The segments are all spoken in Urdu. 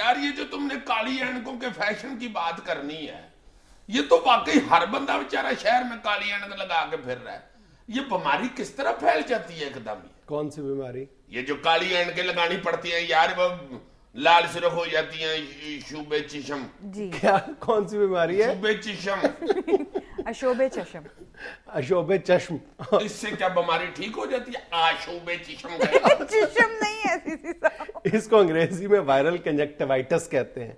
یار یہ جو تم نے کالی اینکوں کے فیشن کی بات کرنی ہے، یہ تو واقعی ہر بندہ بیچارہ شہر میں کالی اینک لگا کے پھر رہا ہے. یہ بیماری کس طرح پھیل جاتی ہے ایک دم؟ کون سی بیماری؟ یہ جو کالی اینکیں لگانی پڑتی ہیں یار، وہ لال سرخ ہو جاتی ہیں، شوب چشم. جی کیا کون سی بیماری ہے؟ شوب چشم. اشوب چشم. اشوب چشم. اس سے کیا بیماری ٹھیک ہو جاتی ہے؟ آشوب چشم. چشم نہیں ہے، اس کو انگریزی میں وائرل کنجکٹیوائٹس کہتے ہیں.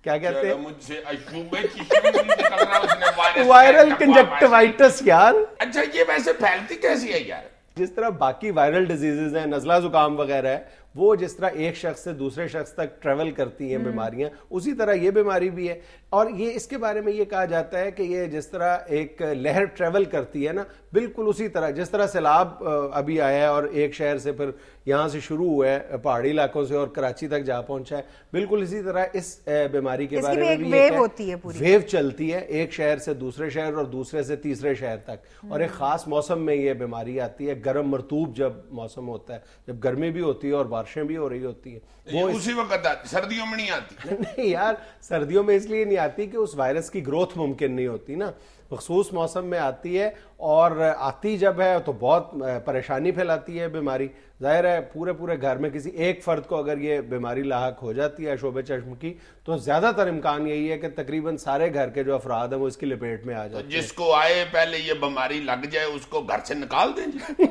کیا کہتے ہیں؟ مجھ سے اشوب چشم نہیں نکل رہا، اس نے وائرس. وائرل کنجکٹیوائٹس یار. اچھا یہ ویسے پھیلتی کیسی ہے یار؟ جس طرح باقی وائرل ڈیزیزز ہیں، نزلہ زکام وغیرہ ہے، وہ جس طرح ایک شخص سے دوسرے شخص تک ٹریول کرتی ہیں بیماریاں، اسی طرح یہ بیماری بھی ہے. اور یہ اس کے بارے میں یہ کہا جاتا ہے کہ یہ جس طرح ایک لہر ٹریول کرتی ہے نا، بالکل اسی طرح جس طرح سیلاب ابھی آیا ہے اور ایک شہر سے پھر یہاں سے شروع ہوا ہے پہاڑی علاقوں سے اور کراچی تک جا پہنچا ہے، بالکل اسی طرح اس بیماری کے بارے میں بھی ویو ہوتی ہے، پوری ویو چلتی ہے ایک شہر سے دوسرے شہر اور دوسرے سے تیسرے شہر تک. اور ایک خاص موسم میں یہ بیماری آتی ہے، گرم مرطوب جب موسم ہوتا ہے، جب گرمی بھی ہوتی ہے اور بارشیں بھی ہو رہی ہوتی ہیں. وہ اسی وقت آتی، سردیوں میں نہیں آتی. نہیں یار، سردیوں میں اس لیے نہیں آتی کہ اس وائرس کی گروتھ ممکن نہیں ہوتی نا، مخصوص موسم میں آتی ہے. اور آتی جب ہے تو بہت پریشانی پھیلاتی ہے بیماری. ظاہر ہے پورے گھر میں کسی ایک فرد کو اگر یہ بیماری لاحق ہو جاتی ہے شعبہ چشم کی، تو زیادہ تر امکان یہی ہے کہ تقریباً سارے گھر کے جو افراد ہیں وہ اس کی لپیٹ میں آ جاتے ہیں. جس کو آئے پہلے یہ بیماری لگ جائے اس کو گھر سے نکال دیں جی.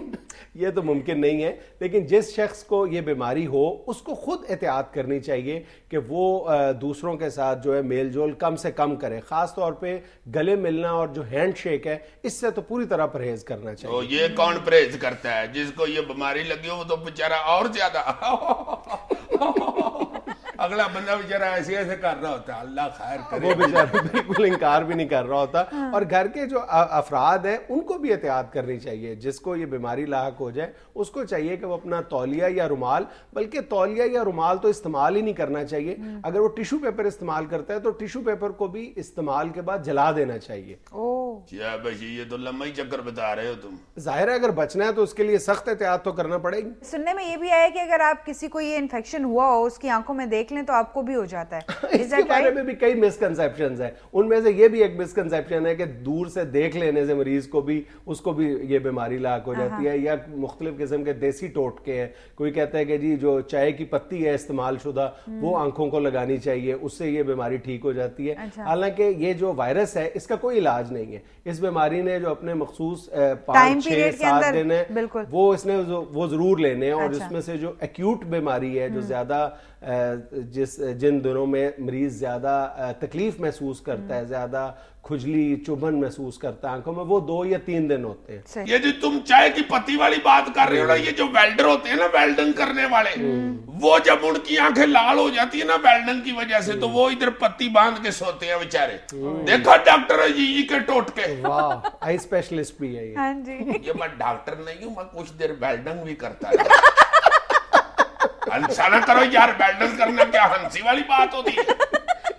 یہ تو ممکن نہیں ہے، لیکن جس شخص کو یہ بیماری ہو اس کو خود احتیاط کرنی چاہیے کہ وہ دوسروں کے ساتھ جو ہے میل جول کم سے کم کرے. خاص طور پہ گلے ملنا اور جو ہینڈ شیک ہے، اس سے تو پوری طرح پرہیز کرنا چاہیے. تو یہ کون پرہیز کرتا ہے؟ جس کو یہ بیماری لگی ہو وہ تو بیچارہ اور زیادہ اگلا بندہ بیچارہ ایسے کر رہا ہوتا ہے، اللہ خیر کرے. وہ بیچارہ بالکل انکار بھی نہیں کر رہا ہوتا. اور گھر کے جو افراد ہیں ان کو بھی احتیاط کرنی چاہیے. جس کو یہ بیماری لاحق ہو جائے اس کو چاہیے کہ وہ اپنا تولیہ یا رومال، بلکہ تولیہ یا رومال تو استعمال ہی نہیں کرنا چاہیے. اگر وہ ٹیشو پیپر استعمال کرتا ہے تو ٹیشو پیپر کو بھی استعمال کے بعد جلا دینا چاہیے. کیا بھائی یہ تو لمبا ہی چکر بتا رہے ہو تم. ظاہر ہے اگر بچنا ہے تو اس کے لیے سخت احتیاط تو کرنا پڑے گی. سننے میں یہ بھی آیا کہ اگر آپ کسی کو یہ انفیکشن ہوا ہو اس کی آنکھوں میں دیکھ لیں تو آپ کو بھی ہو جاتا ہے. اس کے بارے میں بھی کئی مسکنسیپشنز ہیں. ان میں سے یہ بھی ایک مسکنسیپشن ہے کہ دور سے دیکھ لینے سے مریض کو بھی اس کو بھی یہ بیماری لاحق ہو جاتی ہے. یا مختلف قسم کے دیسی ٹوٹکے ہیں. کوئی کہتا ہے کہ جی جو چائے کی پتی ہے استعمال شدہ وہ آنکھوں کو لگانی چاہیے، اس سے یہ بیماری ٹھیک ہو جاتی ہے. حالانکہ یہ جو وائرس ہے اس کا کوئی علاج نہیں ہے. اس بیماری نے جو اپنے مخصوص 5-6-7 دن ہے وہ اس نے وہ ضرور لینے ہیں. اور اس میں سے جو ایکیوٹ بیماری ہے، جو زیادہ جن دنوں میں مریض زیادہ تکلیف محسوس کرتا ہے، زیادہ کھجلی چبھن محسوس کرتا ہے آنکھوں میں، وہ 2 یا 3 دن ہوتے ہیں. یہ جو تم چائے کی پتی والی بات کر رہے ہو نا، یہ جو ویلڈر ہوتے ہیں نا، ویلڈنگ کرنے والے، وہ جب ان کی آنکھیں لال ہو جاتی ہے نا ویلڈنگ کی وجہ سے، تو وہ ادھر پتی باندھ کے سوتے ہیں بیچارے. دیکھا ڈاکٹر جی کے ٹوٹکے. واہ، آئی اسپیشلسٹ بھی ہے یہ. میں ڈاکٹر نہیں ہوں، میں کچھ دیر ویلڈنگ بھی کرتا ہے. ہنسا نہ کرو یار، ویلڈنگ کرنا کیا ہنسی والی بات ہوتی ہے؟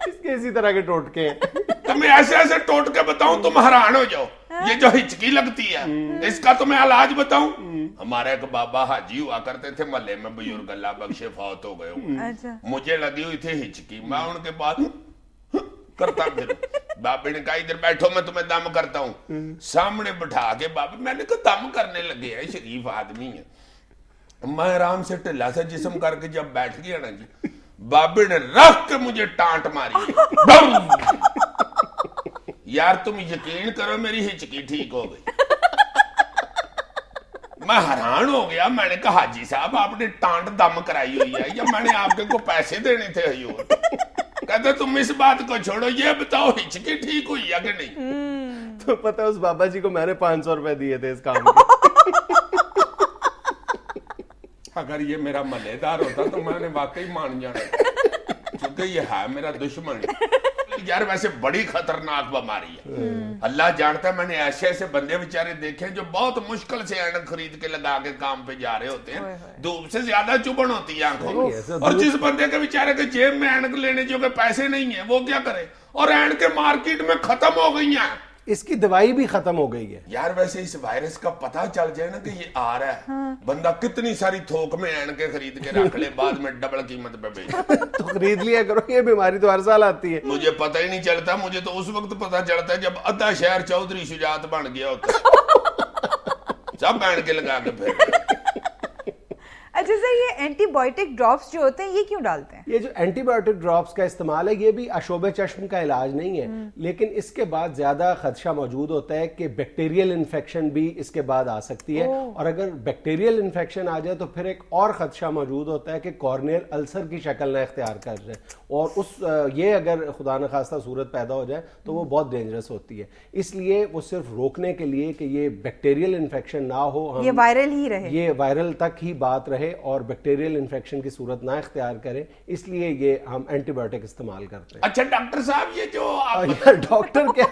اس کے اسی طرح کے ٹوٹکے ہیں. تمہیں ایسے ٹوٹکے بتاؤں تم حیران ہو جاؤ. یہ جو ہچکی لگتی ہے اس کا تمہیں علاج بتاؤں. ہمارے ایک بابا حاجی ہوا کرتے تھے محلے میں، بزرگ اللہ بخشے فوت ہو گئے ہوئے. مجھے لگی ہوئی تھی ہچکی، میں ان کے بعد کرتا پھر. بابے نے کہا ادھر بیٹھو میں تمہیں دم کرتا ہوں. سامنے بٹھا کے بابا، میں نے کہا دم کرنے لگے ہیں، شریف آدمی ہے. میں آرام سے ٹھلا سا جسم کر کے جب بیٹھ گیا نا جی، بابے نے رکھ کے مجھے ٹانٹ ماری. یار تم یقین کرو میری ہچکی ٹھیک ہو گئی. میں حیران ہو گیا. میں نے کہا حاجی صاحب آپ نے ٹانٹ دم کرائی ہوئی ہے یا میں نے آپ کو پیسے دینے تھے؟ کہتے تم اس بات کو چھوڑو، یہ بتاؤ ہچکی ٹھیک ہوئی ہے کہ نہیں؟ تو پتہ اس بابا جی کو میں نے 500 روپے دیے تھے اس کام کے. اگر یہ میرا محلے دار ہوتا تو میں نے واقعی مان جانا، کیونکہ یہ ہے میرا دشمن. یار ویسے بڑی خطرناک بیماری ہے. اللہ جانتا ہے میں نے ایسے بندے بیچارے دیکھے جو بہت مشکل سے اینک خرید کے لگا کے کام پہ جا رہے ہوتے ہیں. دھوپ سے زیادہ چبھن ہوتی ہے آنکھوں میں. اور جس بندے کے بیچارے کے جیب میں اینک لینے جو کہ پیسے نہیں ہیں وہ کیا کرے؟ اور اینکیں مارکیٹ میں ختم ہو گئی ہیں. اس کی دوائی بھی ختم ہو گئی ہے. یار ویسے اس وائرس کا پتہ چل جائے نا کہ یہ آ رہا ہے, بندہ کتنی ساری تھوک میں این کے خرید کے رکھ لے, بعد میں ڈبل قیمت پہ بیچ. تو خرید لیا کرو, یہ بیماری تو ہر سال آتی ہے. مجھے پتہ ہی نہیں چلتا, مجھے تو اس وقت پتہ چلتا ہے جب ادھا شہر چودھری شجاعت بن گیا ہوتا, سب پہن کے لگا کے پھر. اچھا سر, یہ اینٹی بائیوٹک ڈراپس جو ہوتے ہیں یہ کیوں ڈالتے ہیں؟ یہ جو اینٹی بائیوٹک ڈراپس کا استعمال ہے یہ بھی آشوب چشم کا علاج نہیں ہے, لیکن اس کے بعد زیادہ خدشہ موجود ہوتا ہے کہ بیکٹیریل انفیکشن بھی اس کے بعد آ سکتی ہے, اور اگر بیکٹیریل انفیکشن آ جائے تو پھر ایک اور خدشہ موجود ہوتا ہے کہ کارنیل السر کی شکل نہ اختیار کر جائے, اور یہ اگر خدا نخواستہ صورت پیدا ہو جائے تو وہ بہت ڈینجرس ہوتی ہے. اس لیے وہ صرف روکنے کے لیے کہ یہ بیکٹیریل انفیکشن نہ ہو, یہ وائرل ہی رہے, یہ وائرل تک ہی بات رہے اور بیکٹیریل انفیکشن کی صورت نہ اختیار کریں, اس لیے یہ ہم اینٹی بائیوٹک استعمال کرتے ہیں. اچھا ڈاکٹر صاحب, یہ جو ڈاکٹر کیا,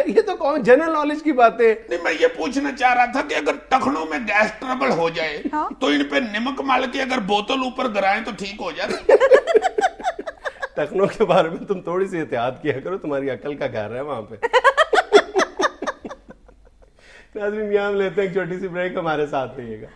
یہ تو کون جنرل نالج کی باتیں. نہیں, میں یہ پوچھنا چاہ رہا تھا کہ اگر ٹخنوں میں گیس ٹربل ہو جائے تو ان پہ نمک مال کے اگر بوتل اوپر گرائیں تو ٹھیک ہو جائے. ٹخنوں کے بارے میں تم تھوڑی سی احتیاط کیا کرو, تمہاری عقل کا گھر ہے وہاں پہ. ناظرین, یہاں ہم لیتے ہیں ایک چھوٹی سی بریک, ہمارے ساتھ رہیے گا.